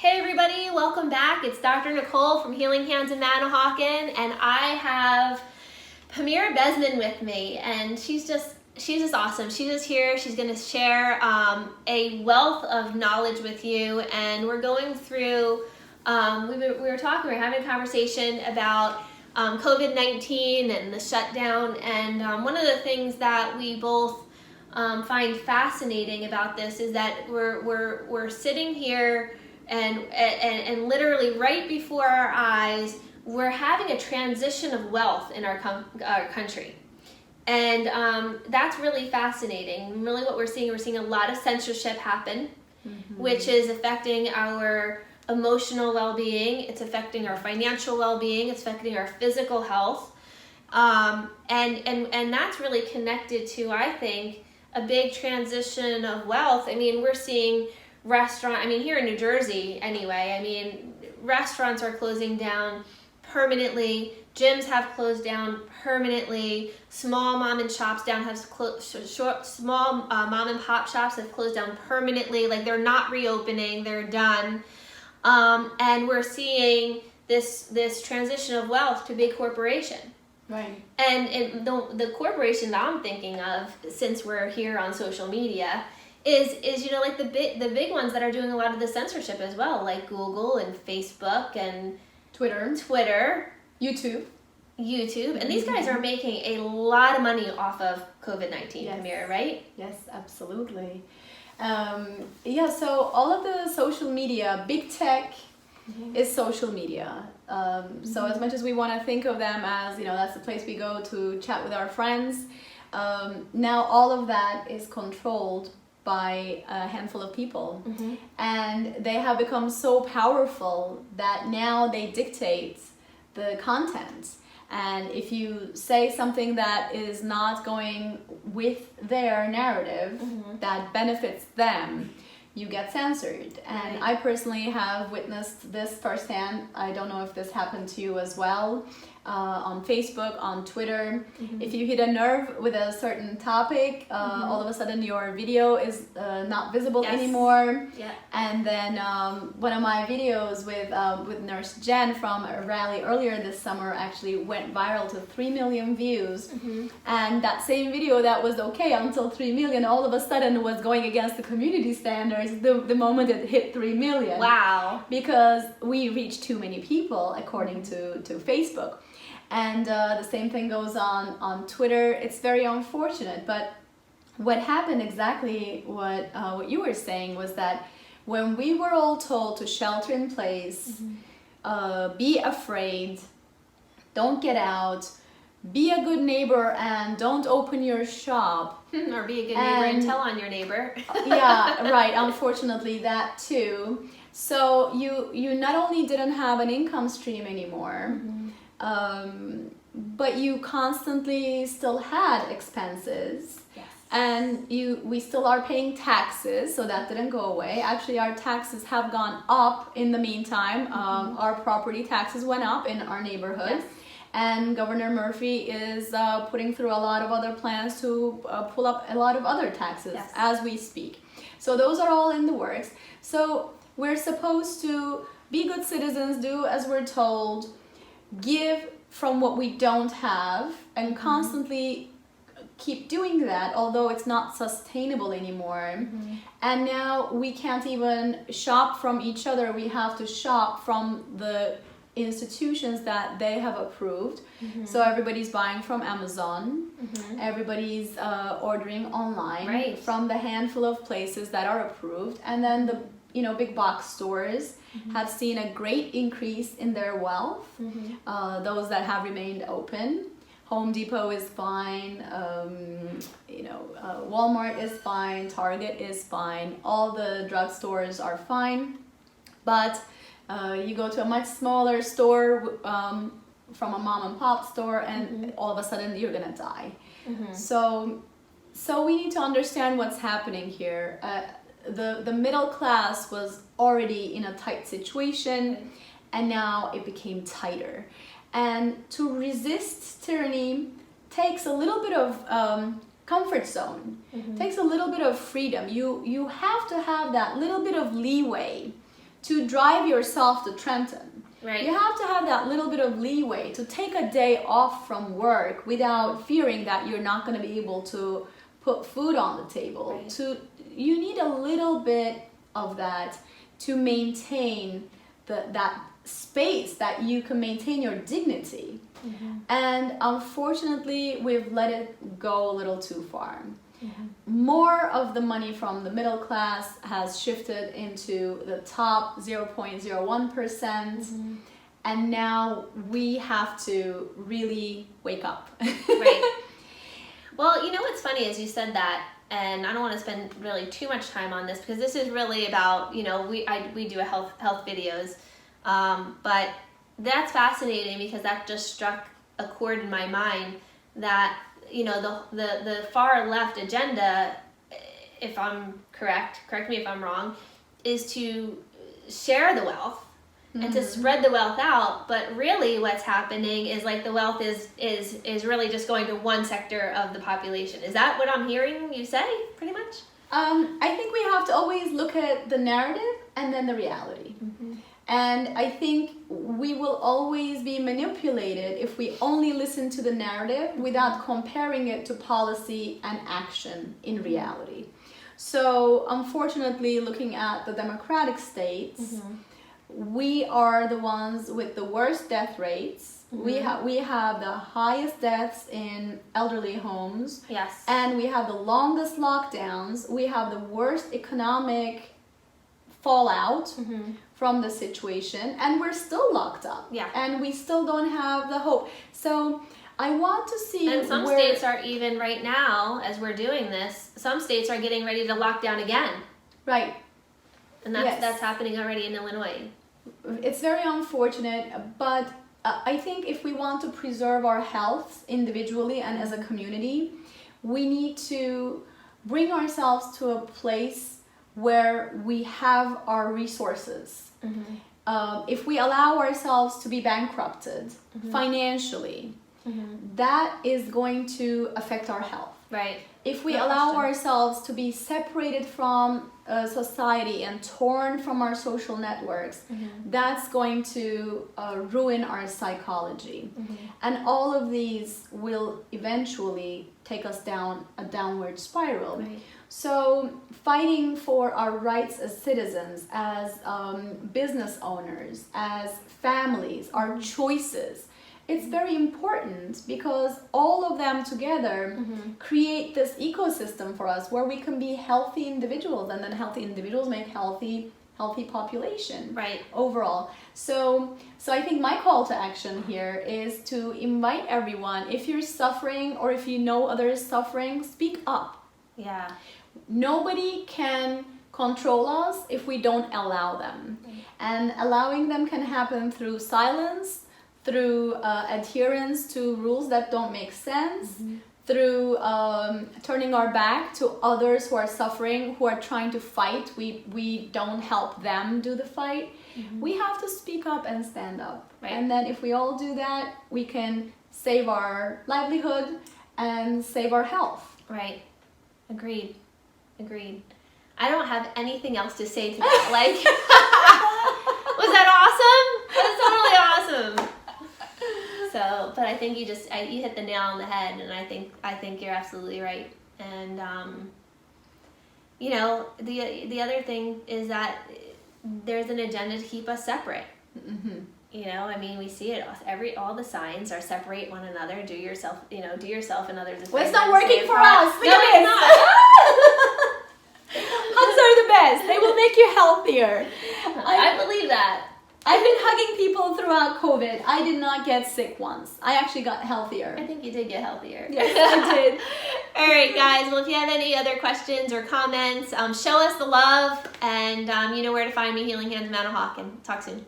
Hey everybody, welcome back. It's Dr. Nicole from Healing Hands in Manahawkin, and I have Pamira Besman with me, and she's just awesome. She's just here. She's going to share a wealth of knowledge with you, and we're going through. We were having a conversation about COVID-19 and the shutdown, and one of the things that we both find fascinating about this is that we're sitting here. And literally right before our eyes, we're having a transition of wealth in our country. And that's really fascinating. Really what we're seeing a lot of censorship happen, which is affecting our emotional well-being. It's affecting our financial well-being. It's affecting our physical health. And that's really connected to, I think, a big transition of wealth. I mean, we're seeing here in New Jersey anyway, restaurants are closing down permanently, gyms have closed down permanently, small mom and pop shops have closed down permanently, like they're not reopening, they're done. And we're seeing this transition of wealth to big corporation. Right. And the corporation that I'm thinking of, since we're here on social media, is like the big ones that are doing a lot of the censorship as well, like Google and Facebook and Twitter, YouTube, and these guys are making a lot of money off of COVID-19, yes. Pamira, right? Yes, absolutely. So all of the social media, big tech is social media. So as much as we want to think of them as, that's the place we go to chat with our friends, now all of that is controlled by a handful of people, and they have become so powerful that now they dictate the content. And if you say something that is not going with their narrative that benefits them, you get censored. And Right. I personally have witnessed this firsthand. I don't know if this happened to you as well. On Facebook, on Twitter, if you hit a nerve with a certain topic, all of a sudden your video is not visible anymore. Yeah. And then one of my videos with Nurse Jen from a rally earlier this summer actually went viral to 3 million views. And that same video that was okay until 3 million all of a sudden was going against the community standards the moment it hit 3 million. Wow. Because we reach too many people according to Facebook. And the same thing goes on Twitter. It's very unfortunate, but what happened exactly what you were saying was that when we were all told to shelter in place, be afraid, don't get out, be a good neighbor and don't open your shop. Or be a good neighbor and tell on your neighbor. Yeah, right, unfortunately that too. So you not only didn't have an income stream anymore, but you constantly still had expenses. Yes. And we still are paying taxes, so that didn't go away. Actually, our taxes have gone up in the meantime. Our property taxes went up in our neighborhood. Yes. And Governor Murphy is putting through a lot of other plans to pull up a lot of other taxes as we speak. So those are all in the works. So we're supposed to be good citizens, do as we're told, give from what we don't have, and constantly keep doing that, although it's not sustainable anymore. And now we can't even shop from each other. We have to shop from the institutions that they have approved. So everybody's buying from Amazon. Everybody's ordering online from the handful of places that are approved. And then the big box stores have seen a great increase in their wealth. Those that have remained open. Home Depot is fine, Walmart is fine, Target is fine, all the drugstores are fine. But you go to a much smaller store from a mom and pop store and all of a sudden you're gonna die. So we need to understand what's happening here. The middle class was already in a tight situation, and now it became tighter. And to resist tyranny takes a little bit of comfort zone, takes a little bit of freedom. You have to have that little bit of leeway to drive yourself to Trenton. Right. You have to have that little bit of leeway to take a day off from work without fearing that you're not going to be able to put food on the table. Right. You need a little bit of that to maintain that space that you can maintain your dignity. Mm-hmm. And unfortunately, we've let it go a little too far. Mm-hmm. More of the money from the middle class has shifted into the top 0.01%, and now we have to really wake up. Right. Well, you know what's funny is you said that, and I don't want to spend really too much time on this because this is really about, you know, we do a health videos, but that's fascinating because that just struck a chord in my mind that, you know, the far left agenda, if I'm correct me if I'm wrong, is to share the wealth and to spread the wealth out, but really what's happening is like the wealth is really just going to one sector of the population. Is that what I'm hearing you say, pretty much? I think we have to always look at the narrative and then the reality. Mm-hmm. And I think we will always be manipulated if we only listen to the narrative without comparing it to policy and action in reality. So unfortunately, looking at the democratic states, we are the ones with the worst death rates. We have the highest deaths in elderly homes. Yes. And we have the longest lockdowns. We have the worst economic fallout from the situation, and we're still locked up. Yeah. And we still don't have the hope. So I want to see. And some states are even right now, as we're doing this, some states are getting ready to lock down again. Right. And that's happening already in Illinois. It's very unfortunate, but I think if we want to preserve our health individually and as a community, we need to bring ourselves to a place where we have our resources. If we allow ourselves to be bankrupted financially, that is going to affect our health. Right. If we allow ourselves to be separated from society and torn from our social networks, that's going to ruin our psychology. And all of these will eventually take us down a downward spiral. Right. So fighting for our rights as citizens, as business owners, as families, our choices, it's very important because all of them together create this ecosystem for us where we can be healthy individuals, and then healthy individuals make healthy population overall. So I think my call to action here is to invite everyone, if you're suffering or if you know others suffering, speak up. Yeah. Nobody can control us if we don't allow them. And allowing them can happen through silence, through adherence to rules that don't make sense, through turning our back to others who are suffering, who are trying to fight. We don't help them do the fight. We have to speak up and stand up. Right. And then if we all do that, we can save our livelihood and save our health. Right. Agreed. I don't have anything else to say to that. Like, was that awesome? That's totally awesome. So, but I think you hit the nail on the head, and I think you're absolutely right. And you know, the other thing is that there's an agenda to keep us separate. You know, I mean, we see it. All the signs are separate one another. Do yourself and others. Well, it's not working for us. No, it's not. Hugs are the best. They will make you healthier. I believe that. I've been hugging people throughout COVID. I did not get sick once. I actually got healthier. I think you did get healthier. Yes, I did. All right, guys. Well, if you have any other questions or comments, show us the love, and you know where to find me, Healing Hands Manahawkin. Talk soon.